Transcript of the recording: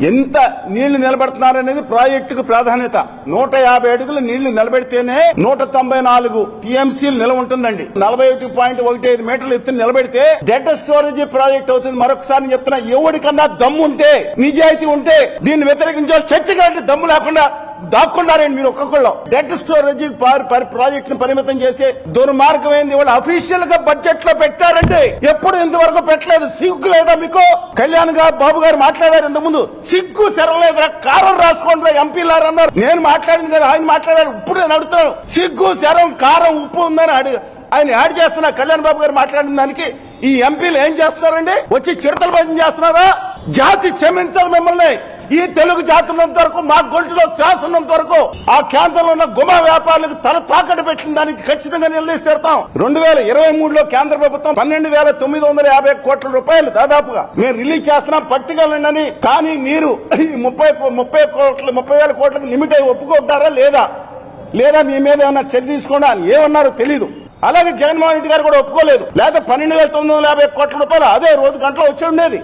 ఎంత నీళ్లు నిలబెడుతున్నారనేది ప్రాజెక్టుకు ప్రాధాన్యత. 150 అడుగులు నీళ్లు నిలబెడితేనే 194 టీఎంసీలు నిలవ ఉంటుందండి. 41.15 మీటర్లు ఎత్తున నిలబెడితే డెడ్ స్టోరేజ్ ప్రాజెక్ట్ అవుతుంది. మరొకసారి చెప్తున్నా, ఎవరికన్నా దమ్ము ఉంటే, నిజాయితీ ఉంటే దీన్ని వ్యతిరేకించే చర్చకి దమ్ము లేకుండా దాక్కున్నారండి మీరు ఒక్కొక్కళ్ళు. డెడ్ స్టోరేజ్ ప్రాజెక్ట్ ను పరిమితం చేసే దుర్మార్గమైంది వాళ్ళు అఫీషియల్ గా బడ్జెట్ లో పెట్టారండి. ఎప్పుడు ఇంతవరకు పెట్టలేదు. సిగ్గు లేదా మీకు? కళ్యాణ్ గారు, బాబు గారు మాట్లాడారు ఇంతకుముందు. సిగ్గు శరం కారం రాసుకోండి ఎంపీలారు అన్నారు. నేను మాట్లాడింది కదా, ఆయన మాట్లాడారు. ఇప్పుడు నేను అడుగుతాను, సిగ్గు శరం కారం ఉప్పు ఉందని ఆయన యాడ్ చేస్తున్నా. కళ్యాణ్ బాబు గారు మాట్లాడిన దానికి ఈ ఎంపీలు ఏం చేస్తున్నారండి? వచ్చి చిరతల భజన చేస్తున్నారా? జాతి క్షమించాలి మిమ్మల్ని. ఈ తెలుగు జాతి ఉన్నంత వరకు, మా గొంతులో శ్వాస ఉన్నంత వరకు ఆ కేంద్రంలో ఉన్న గుమా వ్యాపారులకు తల తాకట్టు పెట్టిన దానికి ఖచ్చితంగా నిలదీసి తీరుతాం. 2023లో కేంద్ర ప్రభుత్వం 12,950 కోట్ల రూపాయలు దాదాపుగా మేము రిలీజ్ చేస్తున్నాం, పట్టుకెళ్ళండి. కానీ మీరు 30,000 కోట్లకు లిమిట్ అయి ఒప్పుకుంటారా లేదా మీ మీద ఏమన్నా చర్య తీసుకోండి అని ఏమన్నారో తెలీదు. అలాగే జగన్మోహన్ రెడ్డి గారు కూడా ఒప్పుకోలేదు. లేదా 12,950 కోట్ల రూపాయలు అదే రోజు గంటలో వచ్చి ఉండేది.